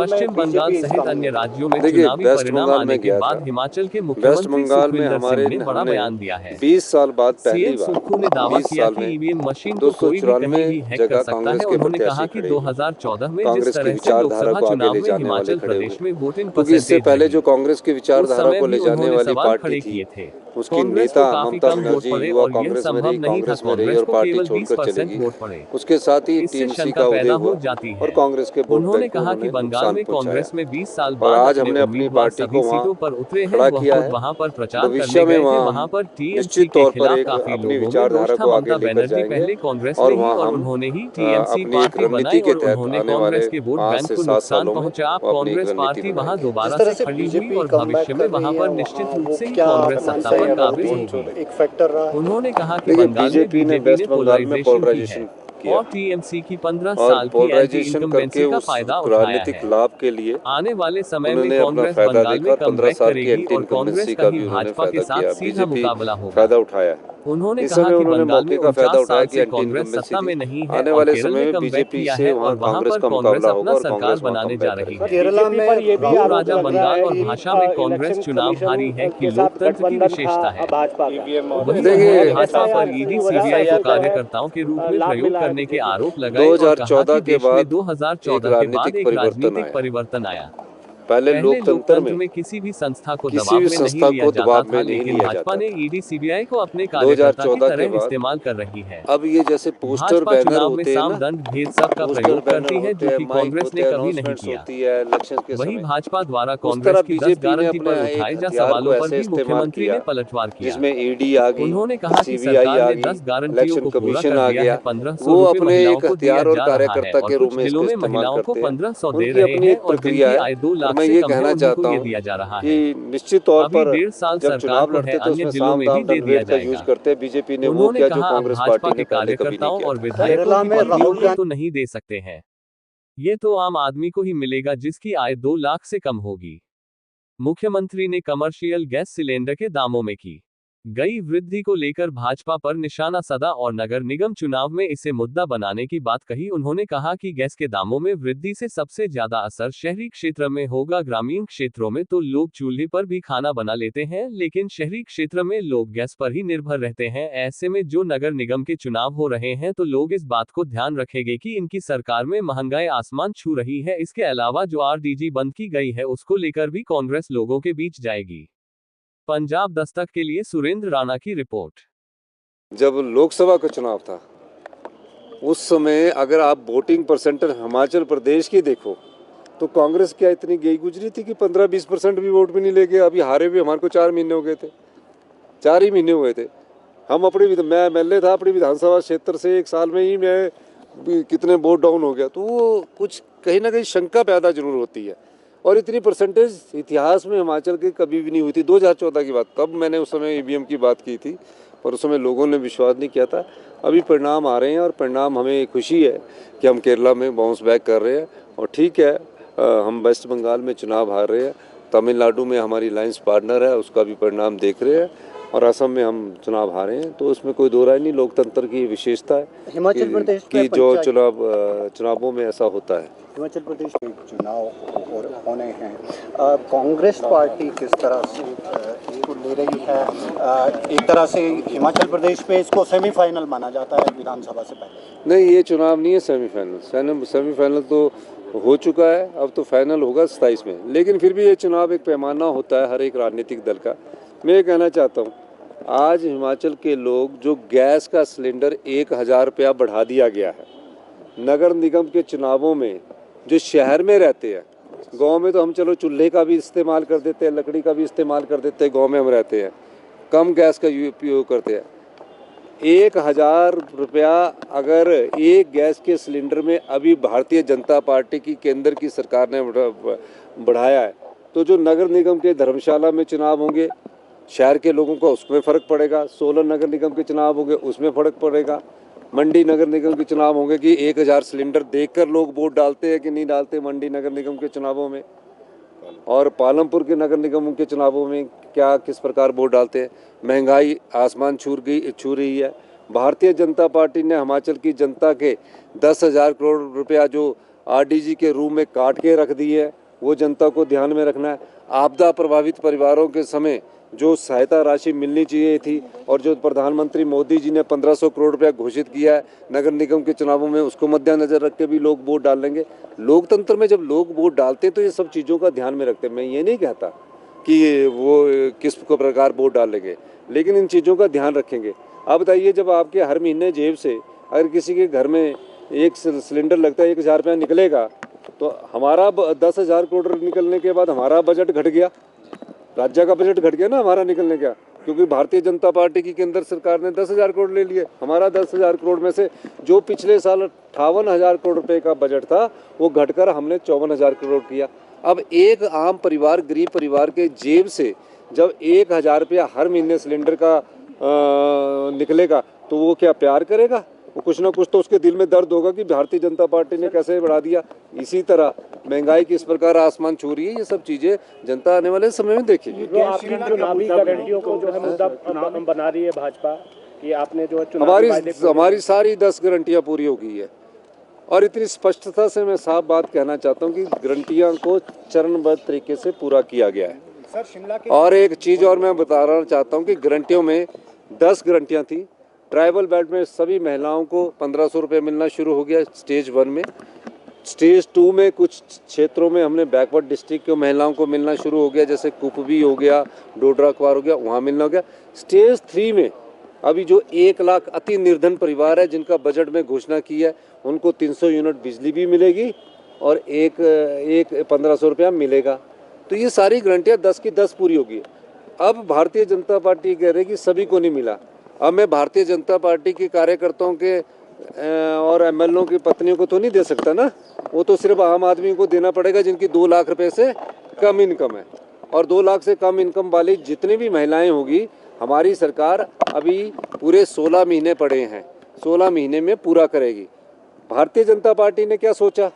पश्चिम बंगाल सहित अन्य राज्यों में देखिए, चुनावी वेस्ट परिणाम बंगाल आने में के गया बाद था। हिमाचल के वेस्ट मुख्यमंत्री बंगाल में सुखविंदर हमारे सिंह ने बड़ा हमने बयान दिया है। 20 साल बाद पहली सीएम बार सुक्खू ने दावा 20 किया साल कि में ईवीएम मशीन को कोई भी 294 कहीं भी हैक कर जगह सकता कांग्रेस है। के उन्होंने कहा प्रत्याशी कि खड़े हुए, 2014 में जिस कांग्रेस की तरह से विचारधारा लोकसभा को आगे चुनाव ले में जाने वाले हिमाचल खड़े प्रदेश हुए, में वोटिंग क्योंकि इससे परसेंटेज पहले रही, जो कांग्रेस की उस विचारधारा समय को भी ले जाने उन्होंने वाली सवाल पार्टी खड़े थी, किए थे। उसकी कांग्रेस को नेता काफी ममता कम वोट बनर्जी पड़े युवा और यह कांग्रेस में संभव रही, नहीं था कांग्रेस में रही कांग्रेस और को पार्टी केवल छोड़कर चली 20% गई। वोट पड़े। उसके साथ ही इससे टीएमसी शंका का उदय पैदा हुआ हो जाती और है। कांग्रेस के वोट उन्होंने बैंक को कहा कि उन्होंने बंगाल नुकसान में पहुंचाया। कांग्रेस में 20 साल और बाद आज अपने हमने अपनी उम्मीदवार पार्टी सभी को वहाँ सीटों पर उतरे हैं। खड़ा वह किया खुद है। वहां पर प्रचार भविष्य करने में गए थे। वहाँ वहां हम पर टीएमसी निश्चित के तौर पर खिलाफ एक काफी अपनी लोगों में रोष विचारधारा था। को आगे ममता लेकर बनर्जी जाएंगे पहले कांग्रेस में और ही वहाँ और हम उन्होंने ही टीएमसी अपनी एक पार्टी रणनीति बनाई के और तहत उन्होंने आने वाले कांग्रेस के वोट 5 बैंक से को 7 नुकसान सालों में पहुंचा। अब वो अपनी एक कांग्रेस रणनीति पार्टी वहां बनाएंगे। दोबारा से खड़ी हुई और भविष्य में वहां पर निश्चित रूप से ही कांग्रेस सत्ता पर काबिज होगी। एक फैक्टर रहा है। उन्होंने कहा कि देखिए, बंगाल में बीजेपी ने वेस्ट बंगाल में पोलराइजेशन की है पोलराइजेशन किया और टीएमसी की 15 और साल की एंटी पोलराइजेशन करके इनकम्बेंसी का उस फायदा उठाया राजनीतिक है। लाभ के लिए आने वाले समय में उन्होंने अपना कांग्रेस फायदा बंगाल देखा में और 15 कमबैक साल की करेगी एंटी और कांग्रेस इनकम्बेंसी का का ही भी उन्होंने भाजपा के फायदा साथ किया। सीधा बीजेपी मुकाबला होगा। फायदा उठाया है। उन्होंने इस कहा समय कि उन्होंने बंगाल में मौके का फायदा 49 उठाया साल कि से एंटी कांग्रेस इनकम्बेंसी सत्ता थी। में नहीं है आने और वाले केरल समय में में कमबैक बीजेपी किया से है वहाँ और वहां कांग्रेस पर का कांग्रेस मुकाबला होगा अपना और सरकार कांग्रेस वहाँ बनाने जा कमबैक रही करेगी। है। केरला में ये भी दो आरोप राजा लग रहा बंगाल है और कि भाषा में कांग्रेस इलेक्शन चुनाव हारी है कमीशन कि के साथ लोकतंत्र की गठबंधन विशेषता है। था भाजपा का। वहीं देखिए, उन्होंने भाजपा पर SIR ईडी की वजह सीबीआई से को जो है कार्यकर्ताओं के रूप में लाभ प्रयोग मिला है करने के बीजेपी को। आरोप लगाए और कहा 2014 कि के देश में बाद एक 2014 के बाद राजनीतिक एक परिवर्तन राजनीतिक आया। परिवर्तन आया। पहले पहले लोकतंत्र लोकतंत्र में में किसी भी संस्था को किसी दबाव भी में नहीं संस्था लिया को जाता दबाव था, में नहीं लेकिन लिया भाजपा जाता ने था। ईडी सीबीआई को अपने कार्यकर्ता की 2014 के तरह बाद इस्तेमाल कर रही है। अब ये जैसे पोस्टर भाजपा बैनर चुनाव में होते हैं साम ना, दंड भेद सब का पोस्टर प्रयोग बैनर करती है, होते जो हैं, कि माइक कांग्रेस होते ने हैं, कभी नहीं अनाउंसमेंट्स किया। होती है इलेक्शन के वहीं समय, भाजपा द्वारा उस तरह कांग्रेस की 10 बीजेपी ने गारंटी अपने पर एक उठाए जा हथियार को सवालों पर ऐसे भी इस्तेमाल मुख्यमंत्री किया ने पलटवार किया। जिसमें ईडी आ गई, उन्होंने कहा कि सीबीआई सरकार आ ने गई, 10 गारंटियों इलेक्शन को पूरा कमीशन कर आ दिया गया। है। 1500 वो रुपए अपने महिलाओं एक को दिया हथियार और जा रहा है कार्यकर्ता और के रूप कुछ में इसका जिलों में इस्तेमाल महिलाओं को करते हैं। 1500 दे उनकी रहे अपनी हैं एक और प्रक्रिया जिनकी है आय 2 और लाख मैं से ये कम है कहना उन्हीं को चाहता ये हूँ दिया जा रहा है। कि निश्चित तौर अभी पर 1.5 साल जब सरकार चुनाव को है, लड़ते तो अन्य उसमें जिलों साम में भी दाम दे दिया दंडभेद का यूज जाएगा। करते हैं। बीजेपी ने वो उन्होंने किया जो कहा अब कांग्रेस भाजपा पार्टी के ने पहले कभी नहीं कार्यकर्ताओं किया और था। विधायकों केरला की में पत्नियों राहुल को गांधी तो नहीं दे सकते हैं। ये तो आम आदमी को ही मिलेगा जिसकी आय 2 लाख से कम होगी। मुख्यमंत्री ने कमर्शियल गैस सिलेंडर के दामों में की गई वृद्धि को लेकर भाजपा पर निशाना साधा और नगर निगम चुनाव में इसे मुद्दा बनाने की बात कही। उन्होंने कहा कि गैस के दामों में वृद्धि से सबसे ज्यादा असर शहरी क्षेत्र में होगा। ग्रामीण क्षेत्रों में तो लोग चूल्हे पर भी खाना बना लेते हैं, लेकिन शहरी क्षेत्र में लोग गैस पर ही निर्भर रहते हैं। ऐसे में जो नगर निगम के चुनाव हो रहे हैं तो लोग इस बात को ध्यान रखेंगे कि इनकी सरकार में महंगाई आसमान छू रही है। इसके अलावा जो आरडीजी बंद की गई है उसको लेकर भी कांग्रेस लोगों के बीच जाएगी। पंजाब दस्तक के लिए सुरेंद्र राणा की रिपोर्ट। जब लोकसभा का चुनाव था उस समय अगर आप वोटिंग परसेंटेज हिमाचल प्रदेश की देखो तो कांग्रेस क्या इतनी गई गुजरी थी कि 15-20% भी वोट भी नहीं ले गए। अभी हारे भी हमारे को 4 महीने हो गए थे, 4 ही महीने हुए थे। हम अपनी मैं एमएलए था अपनी विधानसभा क्षेत्र से, 1 साल में ही मैं कितने वोट डाउन हो गया। तो वो कुछ कहीं ना कहीं शंका पैदा जरूर होती है। और इतनी परसेंटेज इतिहास में हिमाचल की कभी भी नहीं हुई थी। 2014 की बात, तब मैंने उस समय ईवीएम की बात की थी पर उस समय लोगों ने विश्वास नहीं किया था। अभी परिणाम आ रहे हैं और परिणाम हमें खुशी है कि हम केरला में बाउंस बैक कर रहे हैं। और ठीक है, हम वेस्ट बंगाल में चुनाव हार रहे हैं, तमिलनाडु में हमारी अलायंस पार्टनर है उसका भी परिणाम देख रहे हैं और असम में हम चुनाव हारे हैं। तो उसमें कोई दो राय नहीं, लोकतंत्र की विशेषता है हिमाचल प्रदेश की जो चुनावों में ऐसा होता है। हिमाचल प्रदेश के चुनाव होने हैं, कांग्रेस पार्टी किस तरह से इसको ले रही है? एक तरह से हिमाचल प्रदेश में इसको सेमीफाइनल माना जाता है विधानसभा से पहले। नहीं, ये चुनाव नहीं है सेमीफाइनल, सेमीफाइनल तो हो चुका है, अब तो फाइनल होगा 27 में। लेकिन फिर भी ये चुनाव एक पैमाना होता है हर एक राजनीतिक दल का। मैं ये कहना चाहता हूँ, आज हिमाचल के लोग जो गैस का सिलेंडर 1000 रुपया बढ़ा दिया गया है, नगर निगम के चुनावों में जो शहर में रहते हैं, गांव में तो हम चलो चूल्हे का भी इस्तेमाल कर देते हैं, लकड़ी का भी इस्तेमाल कर देते हैं, गांव में हम रहते हैं, कम गैस का उपयोग करते हैं। 1000 रुपया अगर एक गैस के सिलेंडर में अभी भारतीय जनता पार्टी की केंद्र की सरकार ने बढ़ाया है, तो जो नगर निगम के धर्मशाला में चुनाव होंगे शहर के लोगों को उसमें फ़र्क पड़ेगा, सोलन नगर निगम के चुनाव होंगे उसमें फ़र्क पड़ेगा, मंडी नगर निगम के चुनाव होंगे कि 1000 सिलेंडर देखकर लोग वोट डालते हैं कि नहीं डालते मंडी नगर निगम के चुनावों में, और पालमपुर के नगर निगमों के चुनावों में क्या किस प्रकार वोट डालते हैं। महंगाई आसमान छू रही है। भारतीय जनता पार्टी ने हिमाचल की जनता के 10,000 करोड़ रुपया जो आरडीजी के रूम में काट के रख दी है, वो जनता को ध्यान में रखना है। आपदा प्रभावित परिवारों के समय जो सहायता राशि मिलनी चाहिए थी और जो प्रधानमंत्री मोदी जी ने 1500 करोड़ रुपया घोषित किया है नगर निगम के चुनावों में, उसको मद्देनजर रख के भी लोग वोट डाल लेंगे। लोकतंत्र में जब लोग वोट डालते हैं तो ये सब चीज़ों का ध्यान में रखते हैं। मैं ये नहीं कहता कि वो किस प्रकार वोट डालेंगे, लेकिन इन चीज़ों का ध्यान रखेंगे। आप बताइए, जब आपके हर महीने जेब से अगर किसी के घर में एक सिलेंडर लगता है 1000 रुपया निकलेगा, तो हमारा 10,000 करोड़ निकलने के बाद हमारा बजट घट गया, राज्य का बजट घट गया ना हमारा निकलने का, क्योंकि भारतीय जनता पार्टी की केंद्र सरकार ने 10,000 करोड़ ले लिए। हमारा 10,000 करोड़ में से जो पिछले साल 58,000 करोड़ रुपए का बजट था वो घटकर हमने 54,000 करोड़ किया। अब एक आम परिवार, गरीब परिवार के जेब से जब 1,000 रुपया हर महीने सिलेंडर का निकलेगा तो वो क्या प्यार करेगा? वो कुछ ना कुछ तो उसके दिल में दर्द होगा कि भारतीय जनता पार्टी ने कैसे बढ़ा दिया। इसी तरह महंगाई किस प्रकार आसमान छू रही है, ये सब चीजें जनता आने वाले समय में देखेगी। जो आपने चुनावी गारंटियों को जो है मुद्दा बना रही है भाजपा कि आपने जो हमारी सारी 10 गारंटियां पूरी हो गई है और इतनी स्पष्टता से मैं साफ बात कहना चाहता हूं कि गारंटियां को चरणबद्ध तरीके से पूरा किया गया है। सर, शिमला के और एक चीज और मैं बताना चाहता हूं कि गारंटियों में 10 गारंटियां थी। ट्राइबल बेल्ट में सभी महिलाओं को 1500 रुपये मिलना शुरू हो गया स्टेज 1 में। स्टेज 2 में कुछ क्षेत्रों में हमने बैकवर्ड डिस्ट्रिक्ट के महिलाओं को मिलना शुरू हो गया, जैसे कुपवी हो गया, डोडरा क्वार हो गया, वहाँ मिलना हो गया। स्टेज 3 में अभी जो 1 लाख अति निर्धन परिवार है जिनका बजट में घोषणा की है, उनको 300 यूनिट बिजली भी मिलेगी और एक 1500 रुपया मिलेगा। तो ये सारी गारंटियाँ 10 की 10 पूरी होगी। अब भारतीय जनता पार्टी कह रही है कि सभी को नहीं मिला। अब मैं भारतीय जनता पार्टी के कार्यकर्ताओं के और एमएलओ की पत्नियों को तो नहीं दे सकता ना, वो तो सिर्फ आम आदमी को देना पड़ेगा जिनकी 2 लाख रुपए से कम इनकम है। और 2 लाख से कम इनकम वाली जितनी भी महिलाएं होगी, हमारी सरकार अभी पूरे 16 महीने पड़े हैं, 16 महीने में पूरा करेगी। भारतीय जनता पार्टी ने क्या सोचा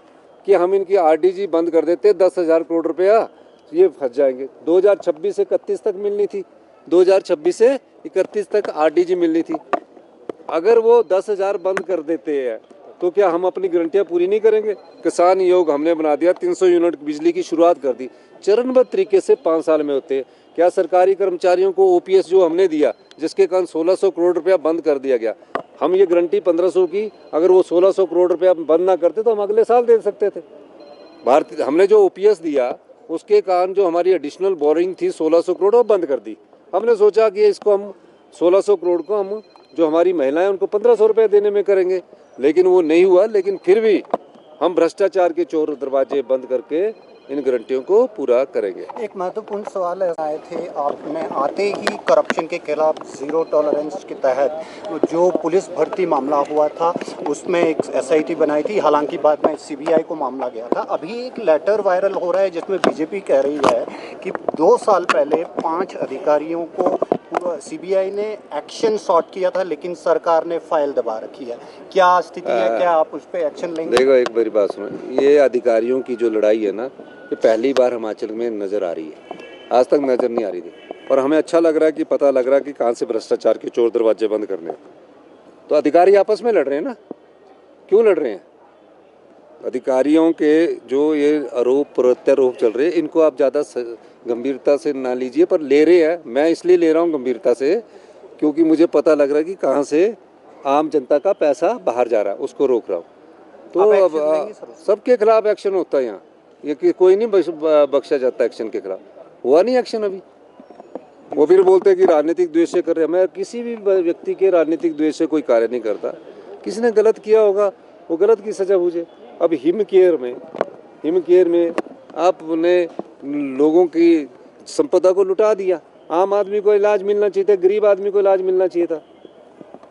कि हम इनकी आरडीजी बंद कर देते, 10,000 करोड़ रुपया ये फंस जाएंगे। 2026 से 31 तक मिलनी थी, 2026 से 31 तक आरडीजी मिलनी थी। अगर वो 10,000 बंद कर देते हैं तो क्या हम अपनी गारंटियां पूरी नहीं करेंगे? किसान योग हमने बना दिया, 300 यूनिट बिजली की शुरुआत कर दी, चरणबद्ध तरीके से 5 साल में होते हैं। क्या सरकारी कर्मचारियों को ओपीएस जो हमने दिया, जिसके कारण 1600 करोड़ रुपया बंद कर दिया गया, हम ये गारंटी 1500 की, अगर वो 1600 करोड़ रुपया बंद ना करते तो हम अगले साल दे सकते थे। भारतीय हमने जो ओपीएस दिया उसके कारण जो हमारी एडिशनल बोरिंग थी 1600 करोड़ वो बंद कर दी। हमने सोचा कि इसको हम 1600 करोड़ को हम जो हमारी महिलाएं उनको 1500 रुपये देने में करेंगे, लेकिन वो नहीं हुआ। लेकिन फिर भी हम भ्रष्टाचार के चोर दरवाजे बंद करके इन गारंटियों को पूरा करेंगे। एक महत्वपूर्ण सवाल आए थे, आपने आते ही करप्शन के खिलाफ जीरो टॉलरेंस के तहत जो पुलिस भर्ती मामला हुआ था उसमें एक एसआईटी बनाई थी, हालांकि बाद में सीबीआई को मामला गया था। अभी एक लेटर वायरल हो रहा है जिसमें बीजेपी कह रही है कि 2 साल पहले 5 अधिकारियों को सीबीआई ने एक्शन सॉर्ट किया था, लेकिन सरकार ने फाइल दबा रखी है। क्या स्थिति है, क्या आप उस पर एक्शन लेंगे? देखो, एक बारी बात सुनो, ये अधिकारियों की जो लड़ाई है ना, ये पहली बार हिमाचल में नज़र आ रही है, आज तक नज़र नहीं आ रही थी। और हमें अच्छा लग रहा है कि पता लग रहा है कि कहाँ से भ्रष्टाचार के चोर दरवाजे बंद करने। तो अधिकारी आपस में लड़ रहे हैं ना, क्यों लड़ रहे हैं? अधिकारियों के जो ये आरोप प्रत्यारोप चल रहे हैं, इनको आप ज़्यादा गंभीरता से ना लीजिए, पर ले रहे हैं। मैं इसलिए ले रहा हूँ गंभीरता से क्योंकि मुझे पता लग रहा है कि कहाँ से आम जनता का पैसा बाहर जा रहा है, उसको रोक रहा हूँ। तो अब सबके खिलाफ एक्शन होता है यहाँ, ये कि कोई नहीं बख्शा जाता एक्शन के खिलाफ। हुआ नहीं एक्शन अभी। वो फिर बोलते हैं कि राजनीतिक द्वेष से कर रहे हैं। मैं किसी भी व्यक्ति के राजनीतिक द्वेष से कोई कार्य नहीं करता। किसी ने गलत किया होगा, वो गलत की सजा मुझे। अब हिम केयर में आपने लोगों की संपदा को लुटा दिया। आम आदमी को इलाज मिलना चाहिए था, गरीब आदमी को इलाज मिलना चाहिए था।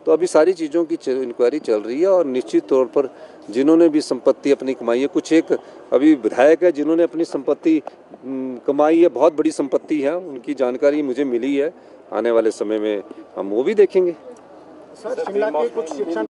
तो अभी सारी चीज़ों की इंक्वायरी चल रही है और निश्चित तौर पर जिन्होंने भी संपत्ति अपनी कमाई है, कुछ एक अभी विधायक है जिन्होंने अपनी संपत्ति कमाई है, बहुत बड़ी संपत्ति है, उनकी जानकारी मुझे मिली है। आने वाले समय में हम वो भी देखेंगे। सर, शिमला के कुछ शिक्षण